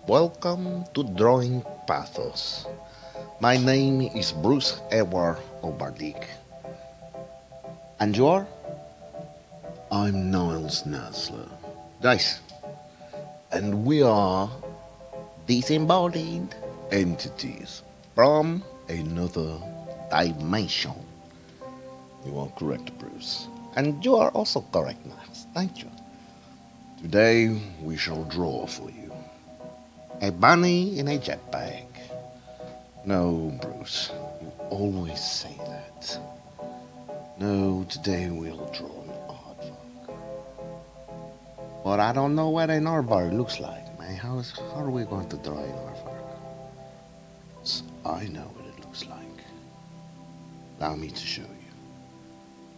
Welcome to Drawing PATHOS. My name is Bruce Edward Oberdick. And you are? I'm Niles Nasler. Guys, and we are disembodied entities from another dimension. You are correct, Bruce. And you are also correct, Niles. Thank you. Today we shall draw for you a bunny in a jetpack. No, Bruce, you always say that. No, today we'll draw an aardvark. But I don't know what an aardvark looks like, man. How are we going to draw an aardvark? I know what it looks like. Allow me to show you.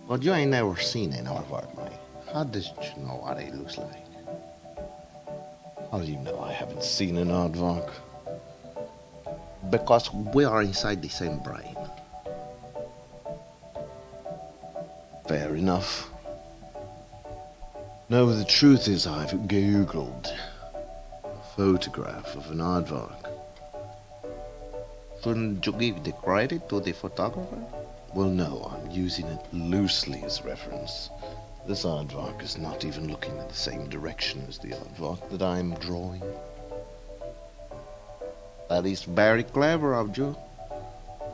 But you ain't never seen an aardvark, man. How did you know what it looks like? How do you know I haven't seen an aardvark? Because we are inside the same brain. Fair enough. No, the truth is I've googled a photograph of an aardvark. Shouldn't you give the credit to the photographer? Well, no, I'm using it loosely as reference. This aardvark is not even looking in the same direction as the aardvark that I'm drawing. That is very clever of you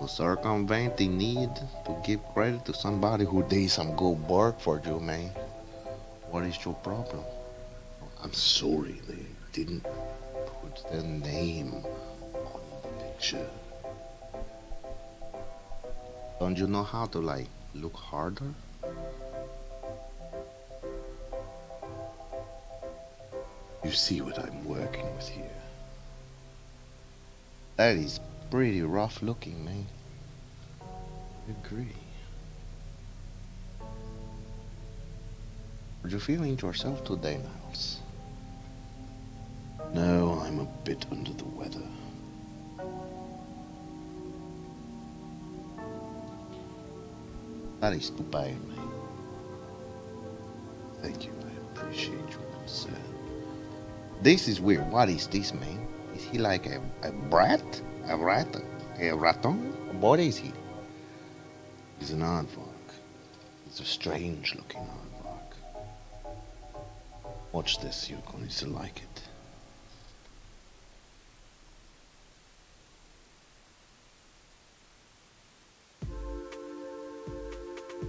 to circumvent the need to give credit to somebody who did some good work for you, man. What is your problem? I'm sorry they didn't put their name on the picture. Don't you know how to, look harder? You see what I'm working with here. That is pretty rough looking, man. I agree. Are you feeling yourself today, Niles? No, I'm a bit under the weather. That is too bad, man. Thank you, I appreciate your concern. This is weird. What is this, man? Is he like a brat? A rat? A raton? What is he? He's an aardvark. He's a strange looking aardvark. Watch this, you're going to like it.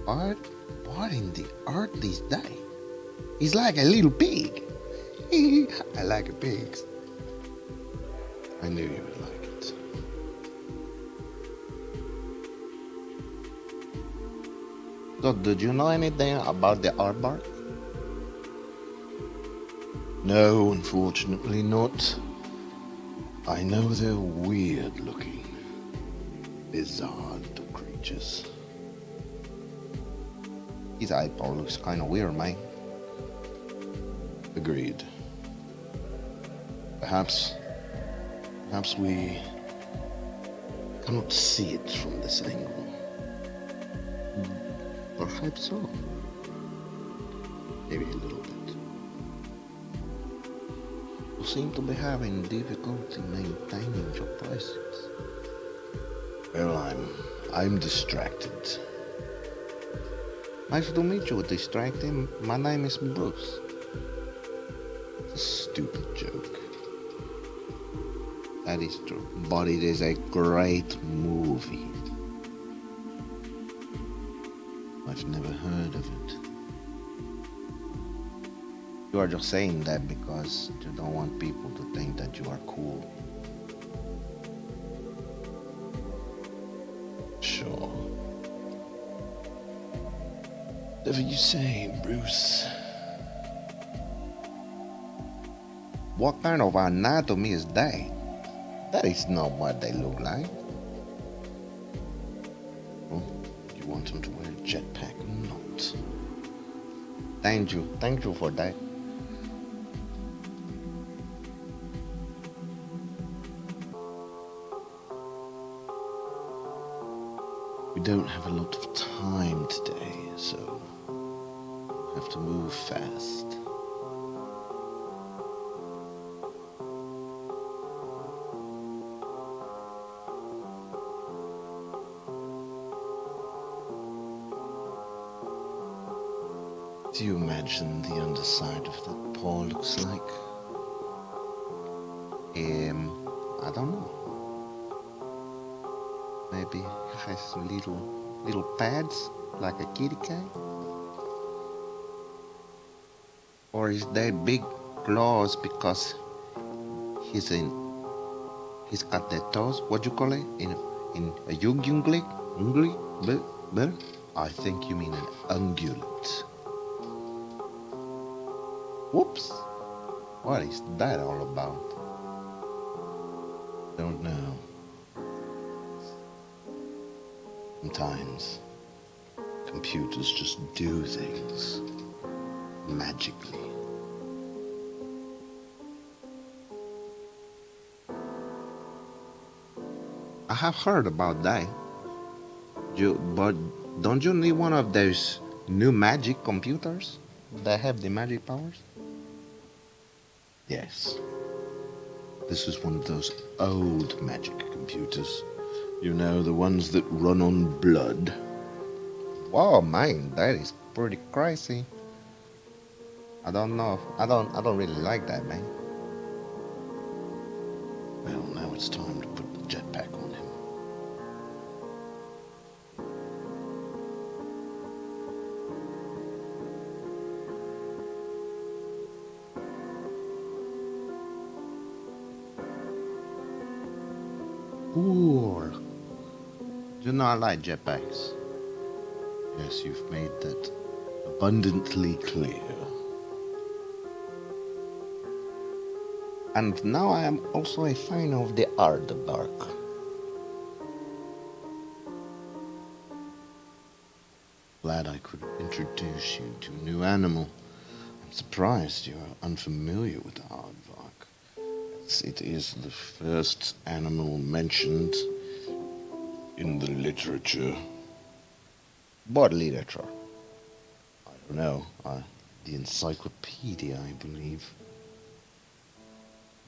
What in the earth is that? He's like a little pig. I like pigs. I knew you would like it. So, did you know anything about the aardvark? No, unfortunately not. I know they're weird looking, bizarre little creatures. His eyeball looks kind of weird, man. Agreed. Perhaps we cannot see it from this angle. Perhaps so. Maybe a little bit. You seem to be having difficulty maintaining your presence. Well, I'm distracted. Nice to meet you, distracting. My name is Bruce. It's a stupid joke. That is true, but it is a great movie. I've never heard of it. You are just saying that because you don't want people to think that you are cool. Sure. Whatever you say, Bruce. What kind of anatomy is that? That is not what they look like. Well, you want them to wear a jetpack or not? Thank you for that. We don't have a lot of time today, so we have to move fast. Do you imagine the underside of that paw looks like? I don't know. Maybe it has some little pads like a kitty cat? Or is that big claws because he's in he's got the toes, what do you call it? In a ungulate? Ungulate? I think you mean an ungulate. Whoops! What is that all about? Don't know. Sometimes computers just do things magically. I have heard about that. But don't you need one of those new magic computers that have the magic powers? Yes. This is one of those old magic computers. You know, the ones that run on blood. Wow, man, that is pretty crazy. I don't know. I don't really like that, man. Well, now it's time to put the jetpack on him. Cool. Do not like jetpacks. Yes, you've made that abundantly clear. And now I am also a fan of the Aardvark. Glad I could introduce you to a new animal. I'm surprised you are unfamiliar with the Aardvark, as it is the first animal mentioned in the literature. What literature? I don't know. The encyclopedia, I believe.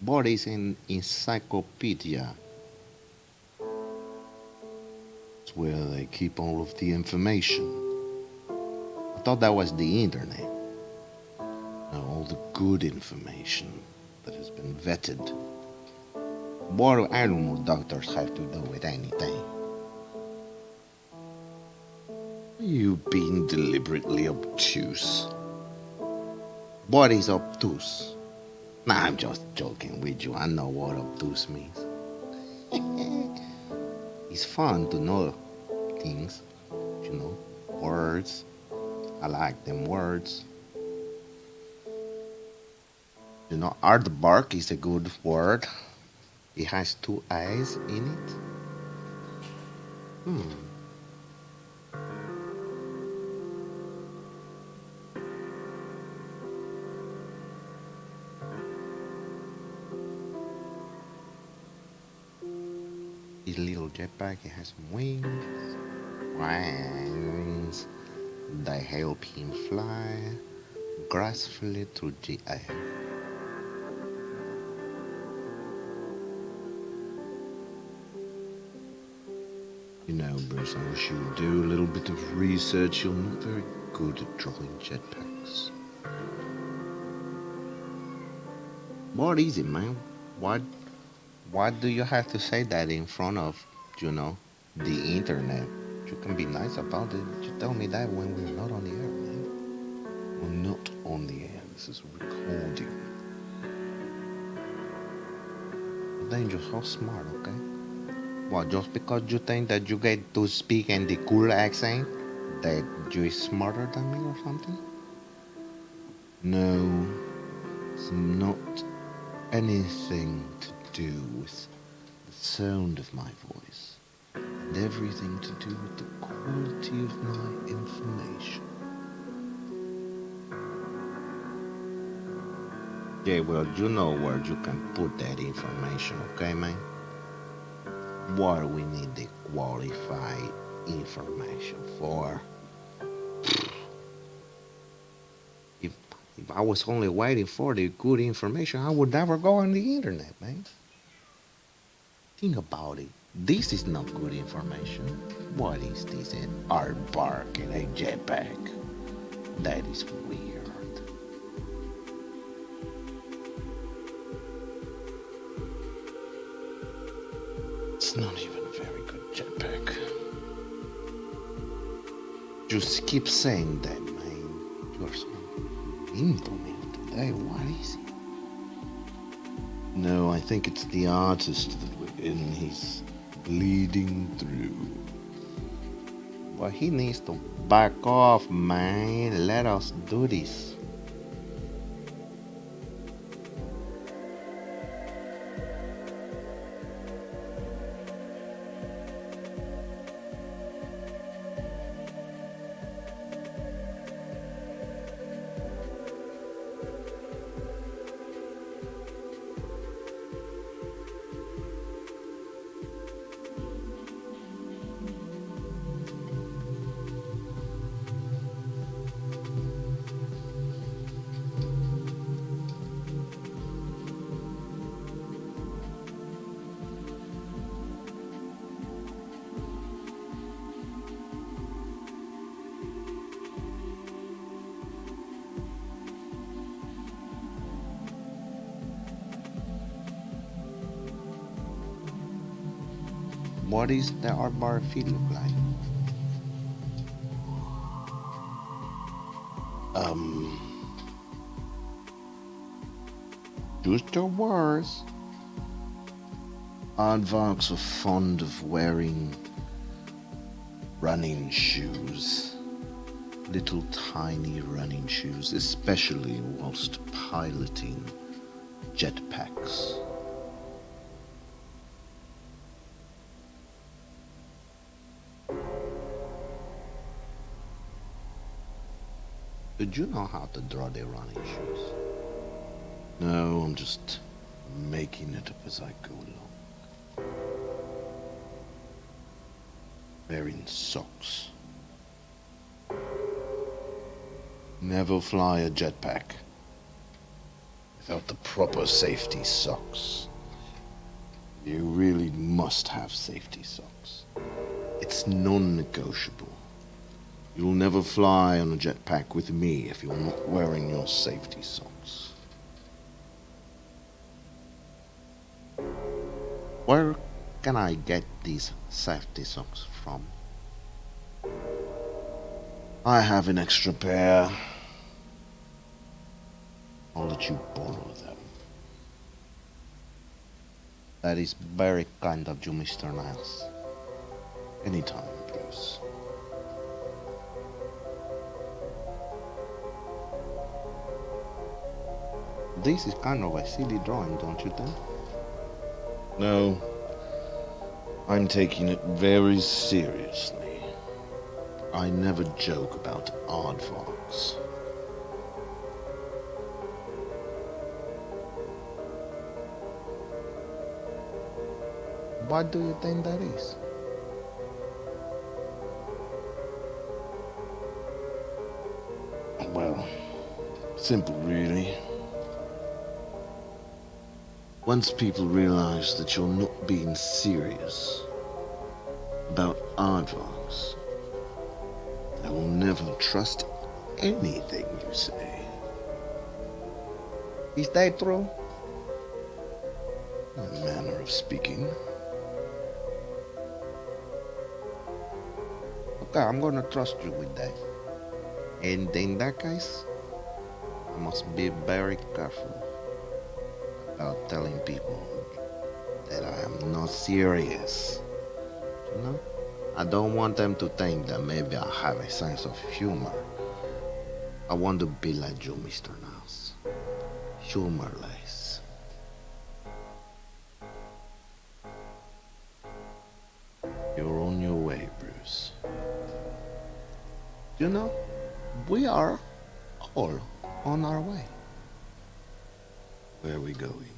What is an encyclopedia? It's where they keep all of the information. I thought that was the internet. Now, all the good information that has been vetted. What do animal doctors have to do with anything? You being deliberately obtuse. What is obtuse? Nah, I'm just joking with you. I know what obtuse means. It's fun to know things, you know, words. I like them words. You know, aardvark is a good word. It has two eyes in it. His little jetpack, it has wings. Wings. They help him fly gracefully through the air. You know, Bruce, I wish you would do a little bit of research. You're not very good at drawing jetpacks. What is it, man? Why do you have to say that in front of, you know, the internet? You can be nice about it. You tell me that when we're not on the air, man. We're not on the air. This is recording. Then you're so smart, okay? What, just because you think that you get to speak in the cool accent, that you're smarter than me or something? No, it's not anything to do with the sound of my voice, and everything to do with the quality of my information. Yeah, well, you know where you can put that information, okay, man? What do we need the qualified information for? If I was only waiting for the good information, I would never go on the internet, man. Think about it. This is not good information. What is this? An aardvark and a jetpack. That is weird. It's not even a very good jetpack. Just keep saying that, man. You're so mean to me today. What is it? No, I think it's the artist and he's bleeding through. Well, he needs to back off, man. Let us do this. What is the Aardvark feed look like? Just your words. Aardvarks are fond of wearing running shoes. Little tiny running shoes, especially whilst piloting jetpacks. Did you know how to draw their running shoes? No, I'm just making it up as I go along. Wearing socks. Never fly a jetpack without the proper safety socks. You really must have safety socks. It's non-negotiable. You'll never fly on a jetpack with me if you're not wearing your safety socks. Where can I get these safety socks from? I have an extra pair. I'll let you borrow them. That is very kind of you, Mr. Niles. Anytime, please. This is kind of a silly drawing, don't you think? No, I'm taking it very seriously. I never joke about aardvarks. What do you think that is? Well, simple really. Once people realize that you're not being serious about aardvarks, they will never trust anything you say. Is that true? A manner of speaking. Okay, I'm gonna trust you with that. And in that case, I must be very careful about telling people that I am not serious. You know? I don't want them to think that maybe I have a sense of humor. I want to be like you, Mr. Niles. Humorless. You're on your way, Bruce. You know, we are all on our way. Where are we going?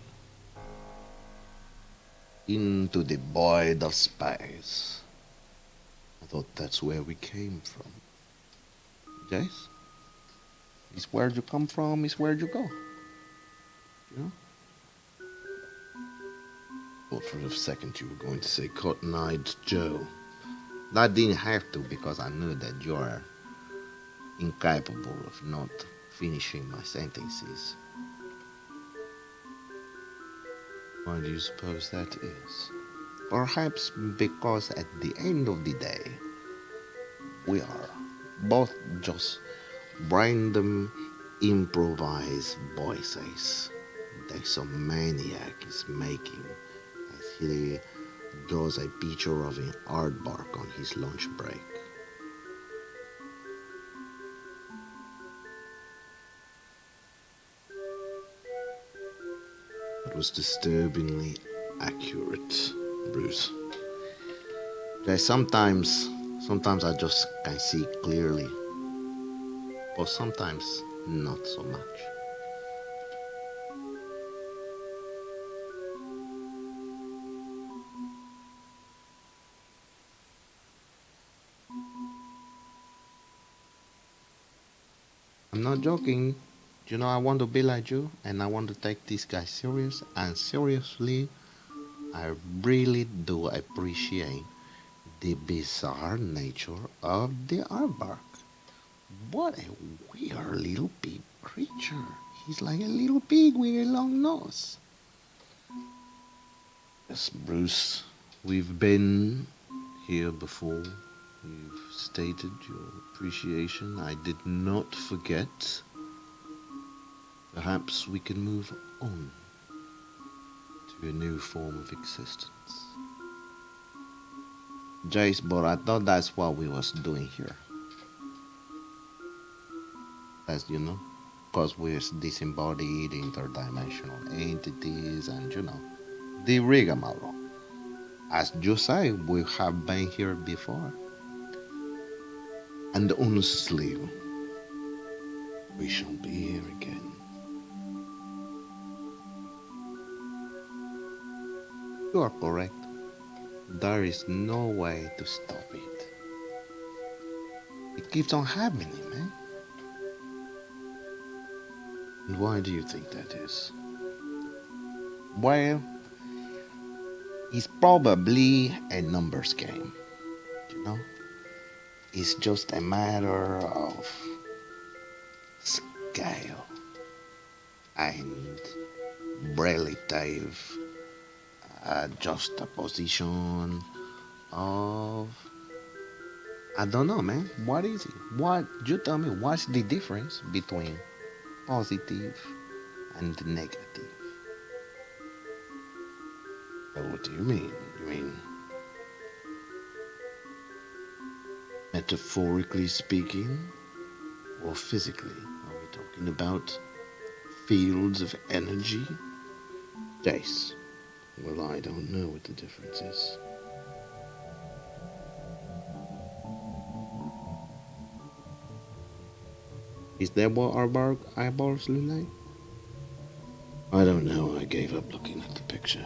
Into the void of space. I thought that's where we came from. Yes? Is where you come from, is where you go. You know? Thought for a second you were going to say Cotton-Eyed Joe. That didn't have to because I knew that you're incapable of not finishing my sentences. Why do you suppose that is? Perhaps because at the end of the day, we are both just random improvised voices that some maniac is making as he draws a picture of an aardvark on his lunch break. It was disturbingly accurate, Bruce. Sometimes I just can see clearly, but sometimes not so much. I'm not joking. You know, I want to be like you, and I want to take this guy serious. And seriously, I really do appreciate the bizarre nature of the aardvark. What a weird little pig creature. He's like a little pig with a long nose. Yes, Bruce, we've been here before. You've stated your appreciation. I did not forget. Perhaps we can move on to a new form of existence. Jace, but I thought that's what we was doing here. That's, because we're disembodied interdimensional entities and, the rigmarole. As you say, we have been here before. And honestly, we shall be here again. You are correct. There is no way to stop it. It keeps on happening, man. And why do you think that is? Well, it's probably a numbers game, you know? It's just a matter of scale and relative juxtaposition of, I don't know, man. What is it? What you tell me? What's the difference between positive and negative? Well, what do you mean? You mean metaphorically speaking, or physically? Are we talking about fields of energy? Jace. Well, I don't know what the difference is. Is that what our eyeballs look like? I don't know. I gave up looking at the picture.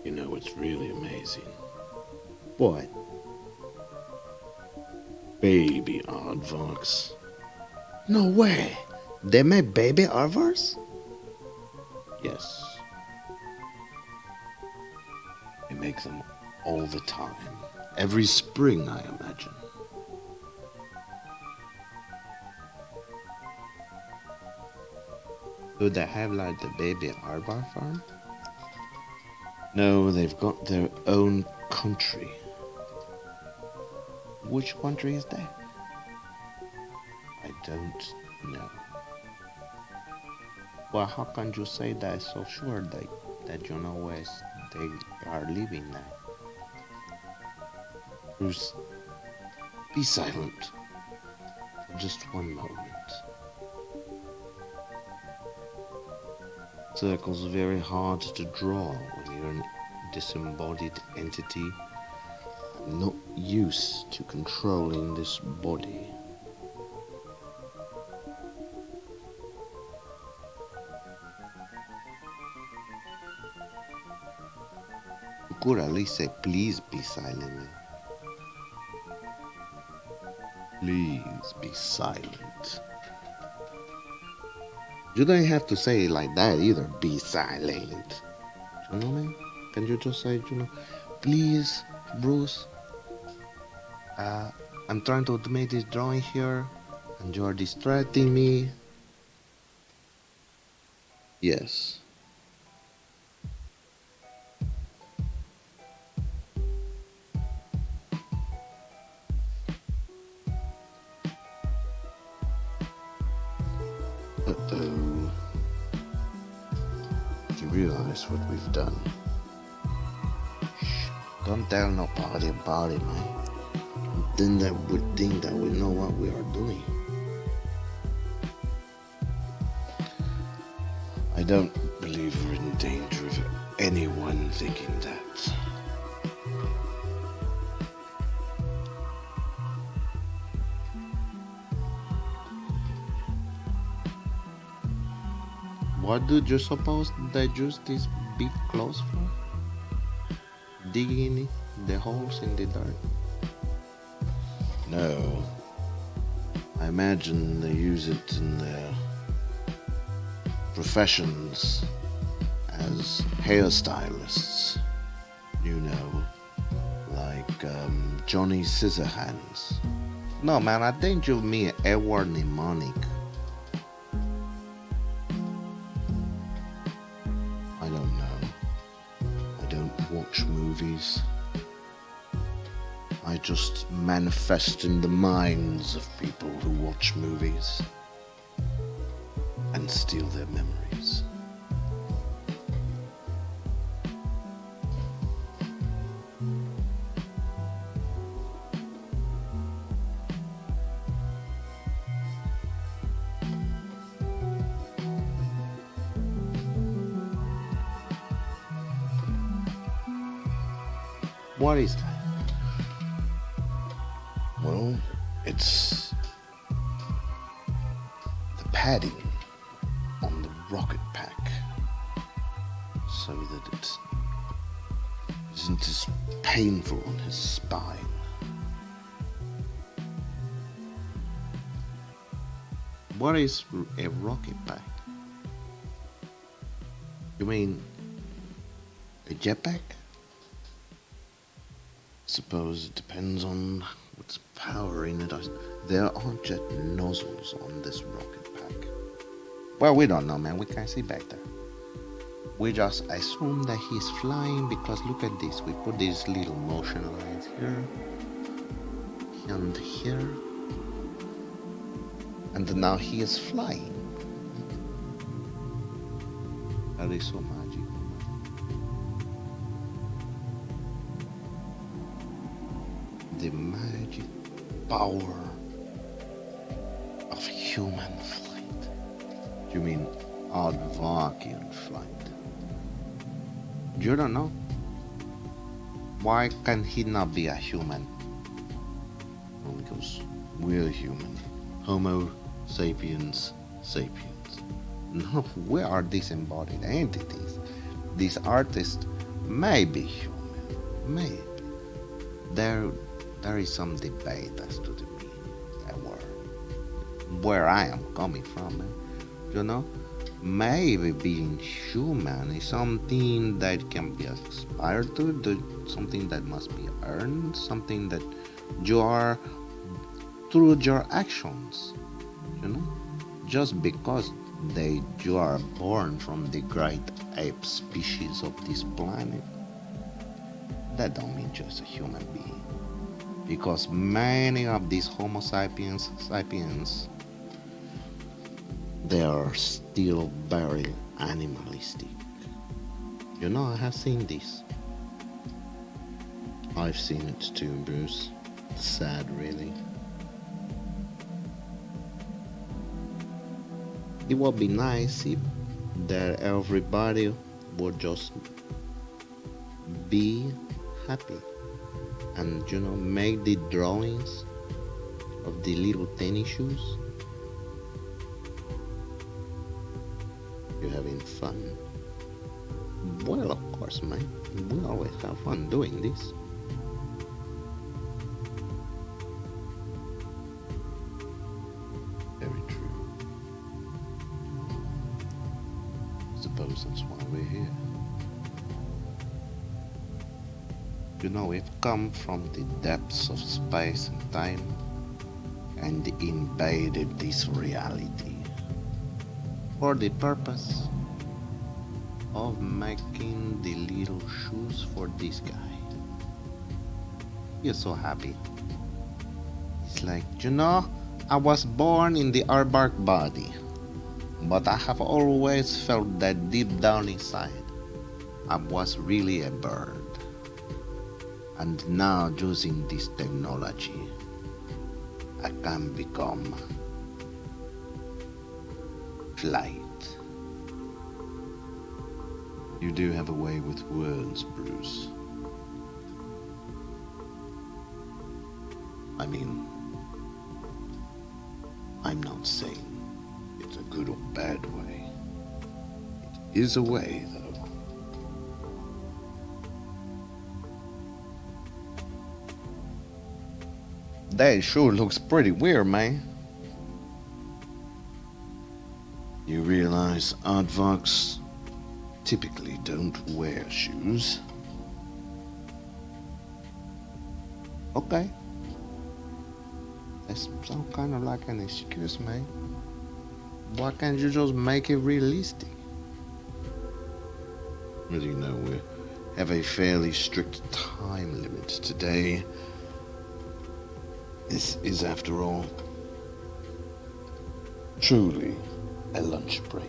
You know what's really amazing? What? Baby aardvarks. No way! They made baby aardvarks? Yes. They make them all the time. Every spring, I imagine. Do they have like the baby aardvark farm? No, they've got their own country. Which country is that? I don't know. Well, how can you say that so sure that you know where they are living now? Bruce, be silent for just one moment. Circles are very hard to draw when you're a disembodied entity. I'm not used to controlling this body. You could at least say, please be silent. Please be silent. You don't have to say it like that either. Be silent. You know, man? Can you just say, please, Bruce, uh, I'm trying to make this drawing here, and you are distracting me. Yes. Uh-oh. You realize what we've done? Shh. Don't tell nobody about it, man. Then they would think that we know what we are doing. I don't believe we're in danger of anyone thinking that. What do you suppose they use these big claws for? Digging the holes in the dirt? No. I imagine they use it in their professions as hairstylists. You know, like Johnny Scissorhands. No, man, I think you mean Edward Mnemonic. I don't know. I don't watch movies. I just manifest in the minds of people who watch movies and steal their memories. What is that? Well, it's the padding on the rocket pack so that it isn't as painful on his spine. What is a rocket pack? You mean a jetpack? Suppose it depends on what's powering it. There are jet nozzles on this rocket pack. Well, we don't know, man. We can't see back there. We just assume that he's flying because look at this. We put these little motion lines here and here. And now he is flying. That is so magical. The magic power of human flight. You mean Aardvarkian flight? You don't know? Why can he not be a human? Well, because we're human. Homo sapiens sapiens. No, we are disembodied entities. This artist may be human. Maybe. There is some debate as to the meaning of that word. Where I am coming from, you know? Maybe being human is something that can be aspired to, something that must be earned, something that you are through your actions, you know? Just because you are born from the great ape species of this planet, that don't mean just a human being. Because many of these Homo sapiens, they are still very animalistic. You know, I have seen this. I've seen it too, Bruce. Sad, really. It would be nice if that everybody would just be happy and, you know, make the drawings of the little tennis shoes. You're having fun. Well, of course, man. We always have fun doing this. You know, we've come from the depths of space and time and invaded this reality for the purpose of making the little shoes for this guy. You're so happy. It's like, I was born in the Aardvark body, but I have always felt that deep down inside, I was really a bird. And now, using this technology, I can become flight. You do have a way with words, Bruce. I mean, I'm not saying it's a good or bad way. It is a way, though. That sure looks pretty weird, man. You realize Aardvarks typically don't wear shoes? Okay. That sounds kind of like an excuse, man. Why can't you just make it realistic? As you know, we have a fairly strict time limit today. This is, after all, truly a lunch break.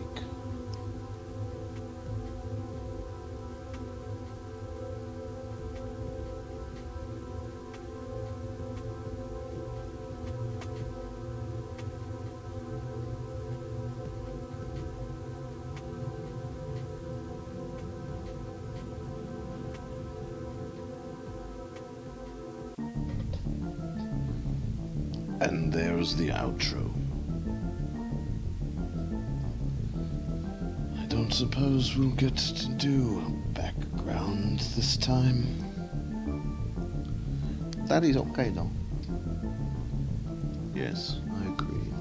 And there's the outro. I don't suppose we'll get to do a background this time. That is okay, though. Yes, I agree.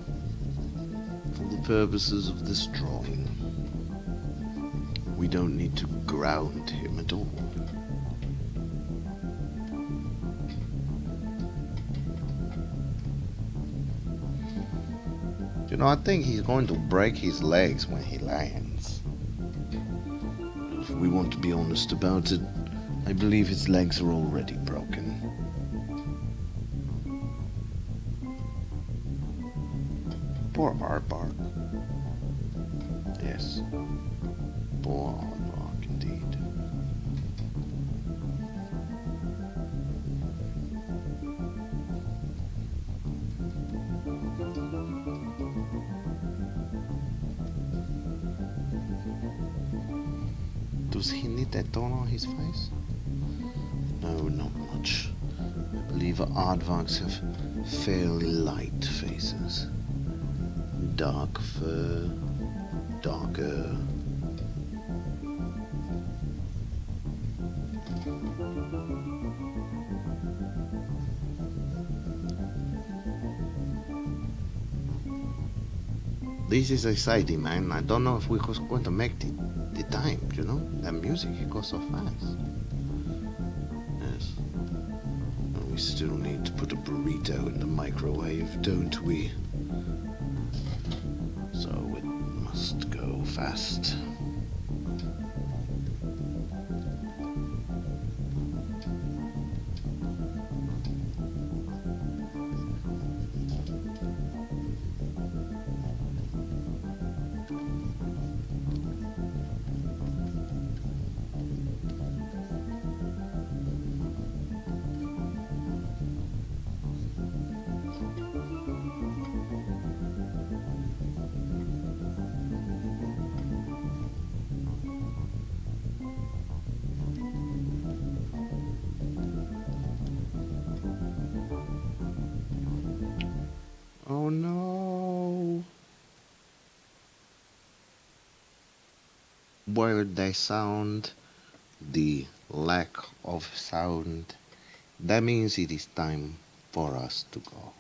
For the purposes of this drawing, we don't need to ground him at all. I think he's going to break his legs when he lands. If we want to be honest about it, I believe his legs are already broken. Poor Aardvark. Yes. Poor Aardvark indeed. Does he need that tone on his face? No, not much. I believe Aardvarks have fairly light faces. Dark fur, darker. This is exciting, man. I don't know if we're going to make the time, That music, it goes so fast. Yes. And we still need to put a burrito in the microwave, don't we? So it must go fast. Oh no! Where they sound, the lack of sound, that means it is time for us to go.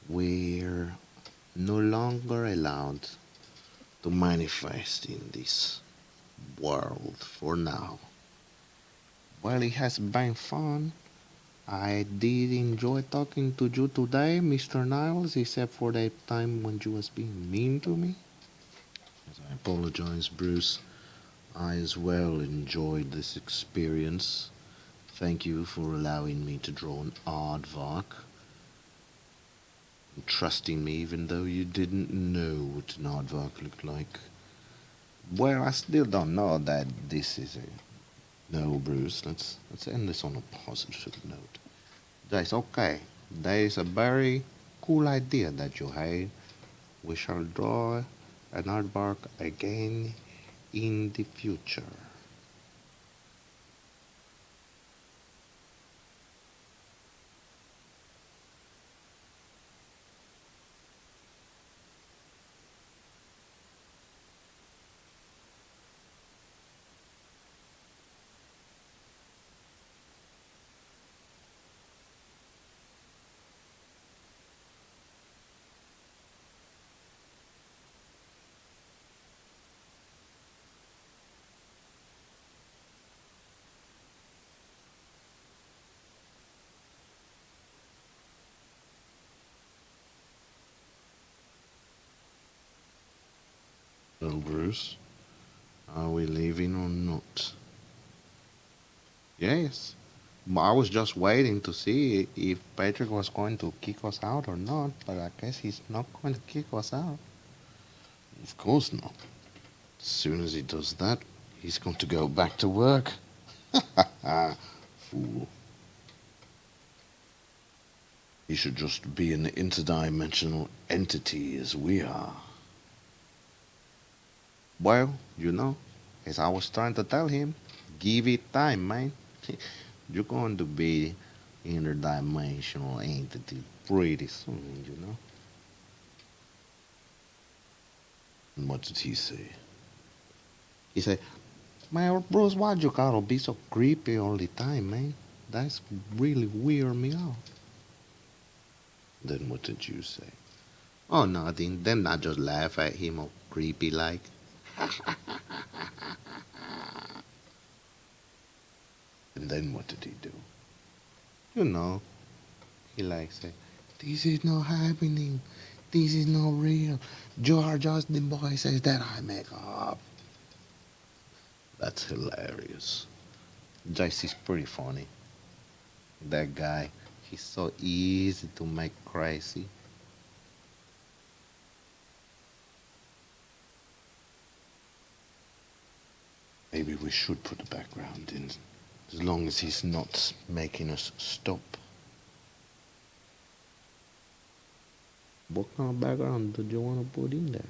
We're no longer allowed to manifest in this world for now. Well, it has been fun. I did enjoy talking to you today, Mr. Niles, except for that time when you was being mean to me. Yes, I apologize, Bruce. I as well enjoyed this experience. Thank you for allowing me to draw an aardvark and trusting me even though you didn't know what an aardvark looked like. Well, I still don't know that this is a... No, Bruce, let's end this on a positive note. That's okay. That is a very cool idea that you had. We shall draw an aardvark again in the future. Well, Bruce, are we leaving or not? Yes. I was just waiting to see if Patrick was going to kick us out or not, but I guess he's not going to kick us out. Of course not. As soon as he does that, he's going to go back to work. Ah, fool. He should just be an interdimensional entity as we are. Well, as I was trying to tell him, give it time, man. You're going to be interdimensional entity pretty soon. And what did he say? He said, man, Bruce, why'd you gotta be so creepy all the time, man? That's really weird me out. Then what did you say? Oh, nothing. Then I just laugh at him all creepy like. And then what did he do? You know, he like say, this is not happening. This is not real. You are just the voices that I make up. That's hilarious. Jace is pretty funny. That guy, he's so easy to make crazy. Maybe we should put a background in, as long as he's not making us stop. What kind of background do you want to put in there?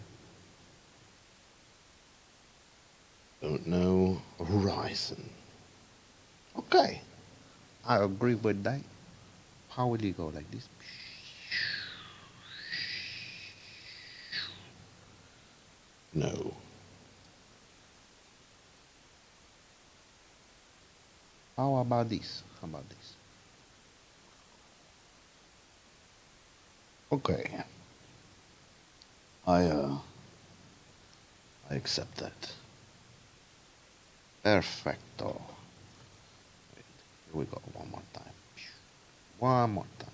Don't know. Horizon. Okay, I agree with that. How will he go like this? No. How about this? How about this? Okay. I I accept that. Perfecto. Wait, here we go. One more time. One more time.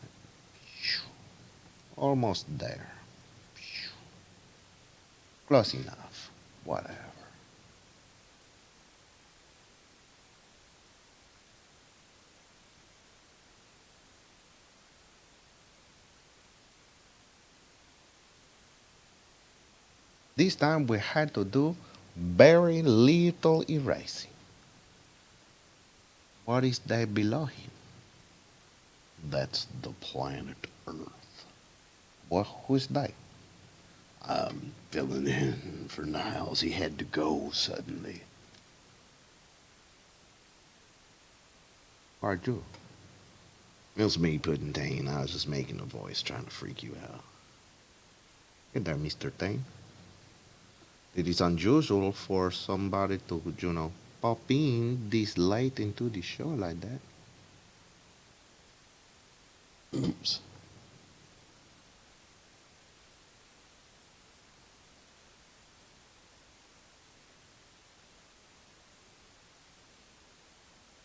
Almost there. Close enough. Whatever. This time we had to do very little erasing. What is that below him? That's the planet Earth. Well, who's that? I'm filling in for Niles. He had to go suddenly. Why'd you? It was me, Pudding. I was just making a voice trying to freak you out. Hey there, Mr. Tane. It is unusual for somebody to, pop in this late into the show like that. Oops.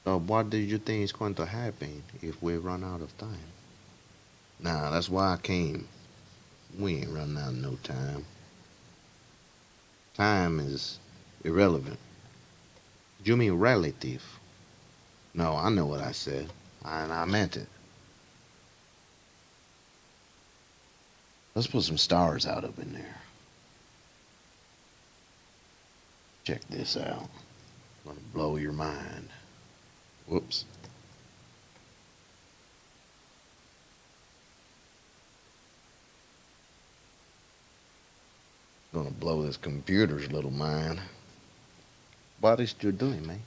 So what do you think is going to happen if we run out of time? Nah, that's why I came. We ain't running out of no time. Time is irrelevant. You mean relative? No, I know what I said. And I meant it. Let's put some stars out up in there. Check this out. I'm gonna blow your mind. Whoops. Gonna blow this computer's little mind. What is you doing, man?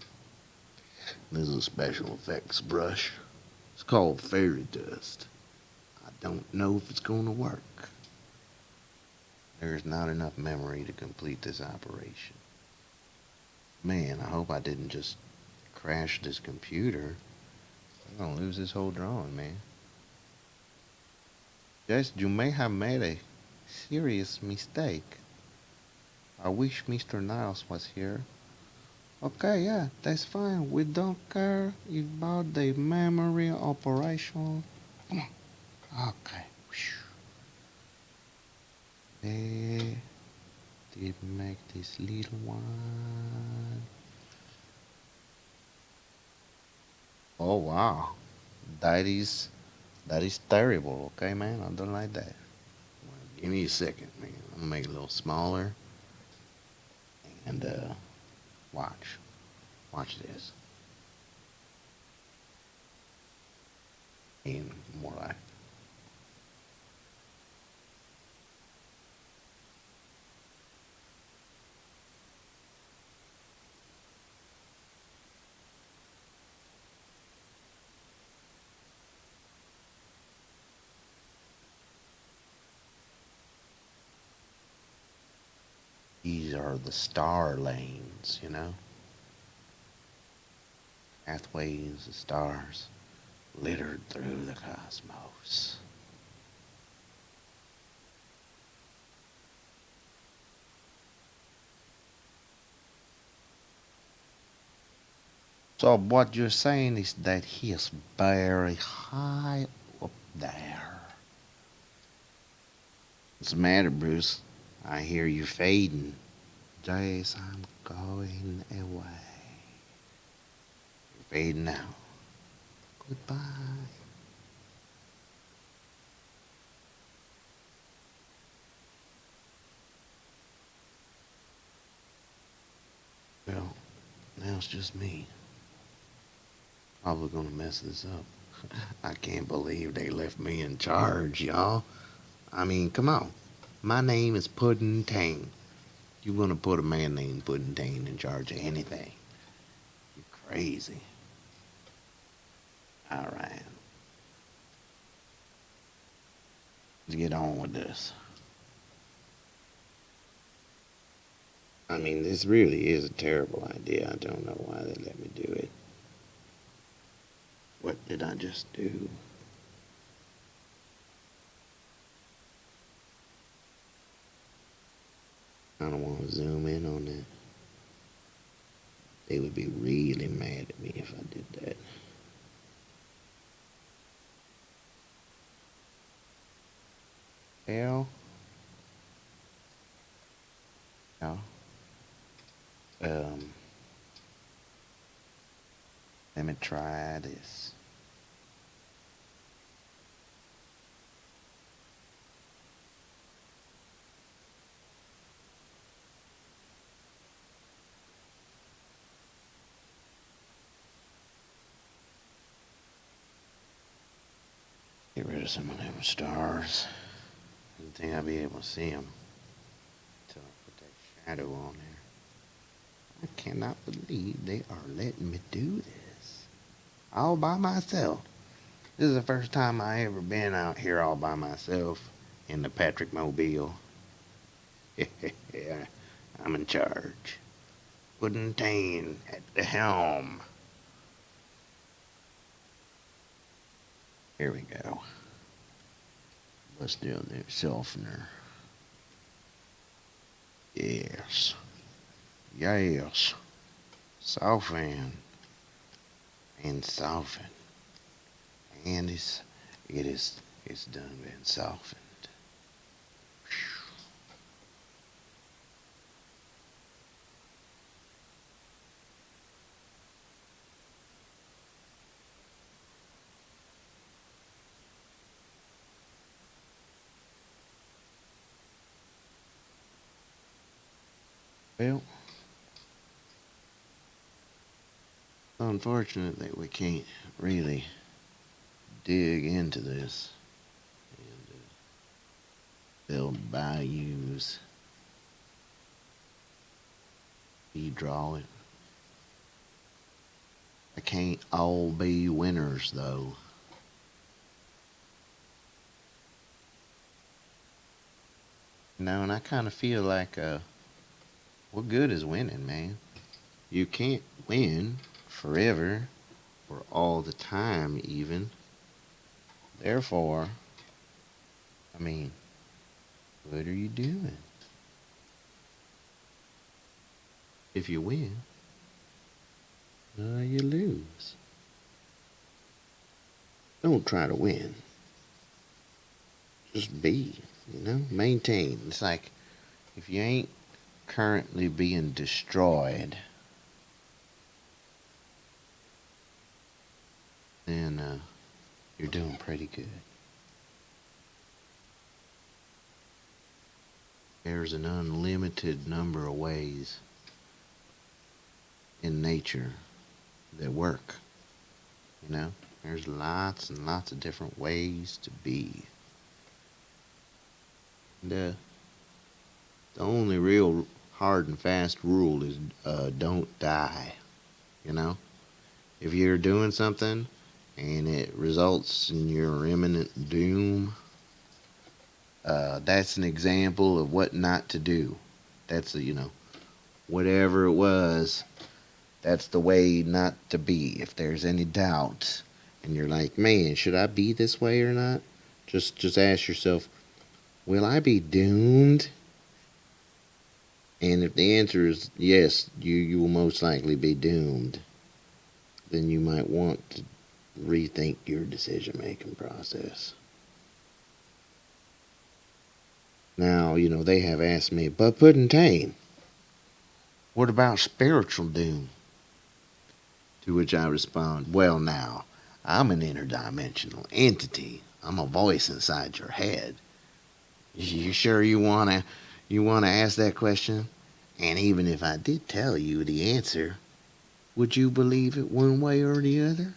This is a special effects brush. It's called fairy dust. I don't know if it's gonna work. There's not enough memory to complete this operation. Man, I hope I didn't just crash this computer. I'm gonna lose this whole drawing, man. Yes, you may have made a serious mistake. I wish Mr. Niles was here. Okay, yeah, that's fine. We don't care about the memory operation. Come on. Okay. They did make this little one. Oh wow. That is that is terrible, okay man? I don't like that. Well, give me a second, man. I'm gonna make it a little smaller and watch. Watch this. And more like these are the star lanes, you know? Pathways of stars littered through the cosmos. So what you're saying is that he is very high up there. What's the matter, Bruce? I hear you fading. Yes, I'm going away. You're fading now. Goodbye. Well, now it's just me. Probably gonna mess this up. I can't believe they left me in charge, y'all. I mean, come on. My name is Puddin' Tang. You gonna put a man named Puddin' Tang in charge of anything? You're crazy. Alright. Let's get on with this. I mean, this really is a terrible idea. I don't know why they let me do it. What did I just do? I don't want to zoom in on that. They would be really mad at me if I did that. Hell. Yeah. Um, Let me try this. Get rid of some of them stars. I didn't think I'd be able to see them until I put that shadow on there. I cannot believe they are letting me do this. All by myself. This is the first time I ever been out here all by myself in the Patrick Mobile. Yeah, I'm in charge. Puddin' Tang at the helm. Here we go. What's down there? Softener. Yes. Yes. Soften. and softened. And it's done been softened. Well, unfortunately, we can't really dig into this and build bayous. You draw it. They can't all be winners, though. And I kind of feel like, what good is winning, man? You can't win forever or all the time, even. Therefore, I mean, what are you doing? If you win, you lose. Don't try to win. Just be, maintain. It's like if you ain't currently being destroyed, then you're doing pretty good. There's an unlimited number of ways in nature that work. There's lots and lots of different ways to be. And the only real hard and fast rule is don't die. You know, if you're doing something and it results in your imminent doom, that's an example of what not to do. That's whatever it was, that's the way not to be. If there's any doubt and you're like, man, should I be this way or not? Just ask yourself, will I be doomed? And if the answer is yes, you will most likely be doomed, then you might want to rethink your decision making process. Now, they have asked me, but Puddin' what about spiritual doom? To which I respond, well, now, I'm an interdimensional entity. I'm a voice inside your head. You sure you wanna ask that question? And even if I did tell you the answer, would you believe it one way or the other?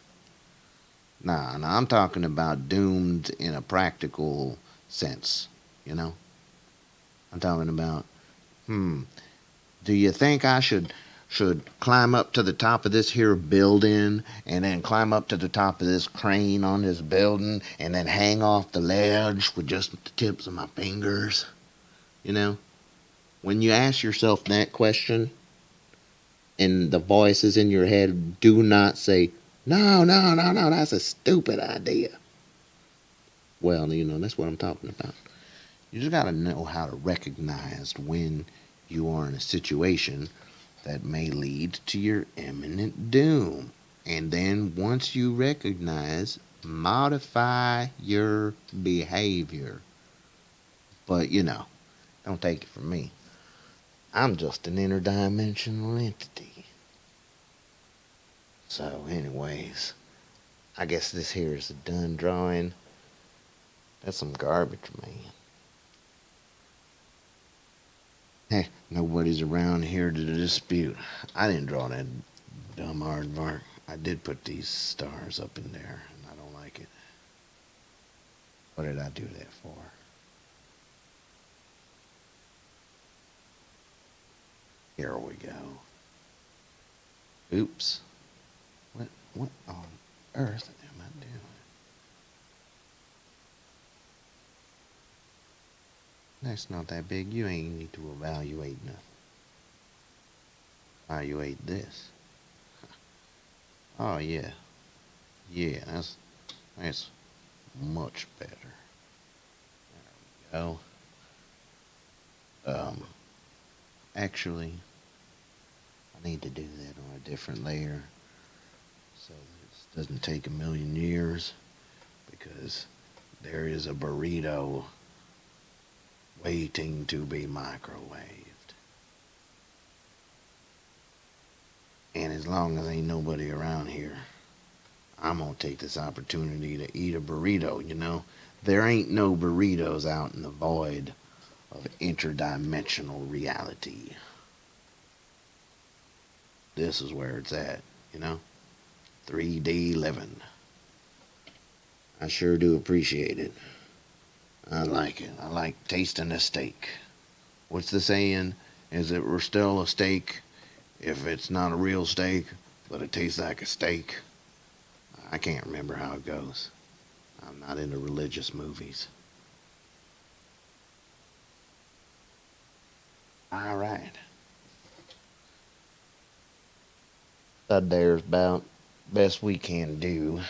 Nah, I'm talking about doomed in a practical sense, you know? I'm talking about, do you think I should climb up to the top of this here building and then climb up to the top of this crane on this building and then hang off the ledge with just the tips of my fingers? When you ask yourself that question and the voices in your head do not say, no, no, no, no, that's a stupid idea. Well, that's what I'm talking about. You just got to know how to recognize when you are in a situation that may lead to your imminent doom. And then once you recognize, modify your behavior. But, don't take it from me. I'm just an interdimensional entity. So, anyways, I guess this here is a done drawing. That's some garbage, man. Hey, nobody's around here to dispute. I didn't draw that dumb aardvark. I did put these stars up in there, and I don't like it. What did I do that for? Here we go. Oops. What on earth am I doing? That's not that big. You ain't need to evaluate nothing. Evaluate this. Oh yeah. Yeah, that's much better. There we go. Actually, I need to do that on a different layer so that it's Doesn't take a million years because there is a burrito waiting to be microwaved. And as long as ain't nobody around here, I'm gonna take this opportunity to eat a burrito, you know? There ain't no burritos out in the void of interdimensional reality. This is where it's at, you know? 3D living. I sure do appreciate it. I like it. I like tasting a steak. What's the saying? Is it we're still a steak if it's not a real steak, but it tastes like a steak? I can't remember how it goes. I'm not into religious movies. All right. That there's about best we can do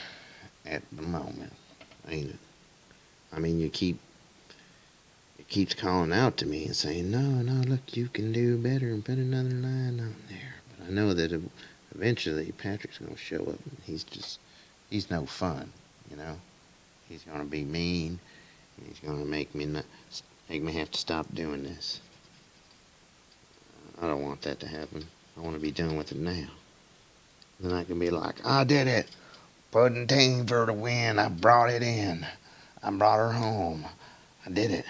at the moment, ain't it? I mean, it keeps calling out to me and saying, "No, no, look, you can do better and put another line on there." But I know that eventually Patrick's gonna show up, and he's no fun, you know. He's gonna be mean, and he's gonna make me have to stop doing this. I don't want that to happen. I want to be done with it now. Then I can be like, "I did it. Pudding team for the win. I brought it in. I brought her home. I did it."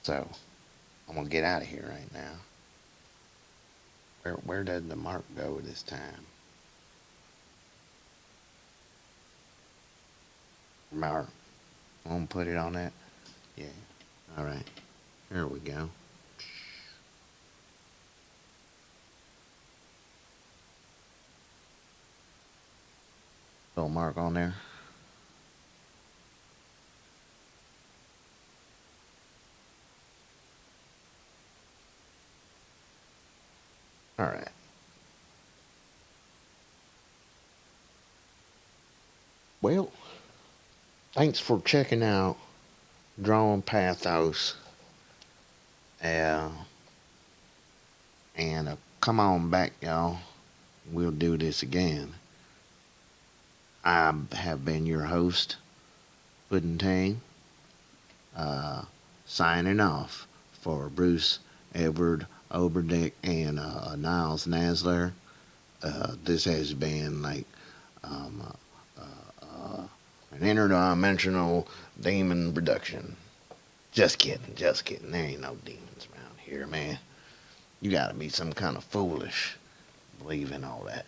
So I'm gonna get out of here right now. Where did the mark go this time? Mark. I'm gonna put it on that. Yeah. All right. Here we go. Little mark on there. All right. Well, thanks for checking out Drawing Pathos. Uh, and come on back, y'all. We'll do this again. I have been your host, Puddin' Tang, signing off for Bruce, Edward, Oberdick, and Niles Nasler. This has been like um, an interdimensional demon production. Just kidding, just kidding. There ain't no demons around here, man. You gotta be some kind of foolish believe in all that.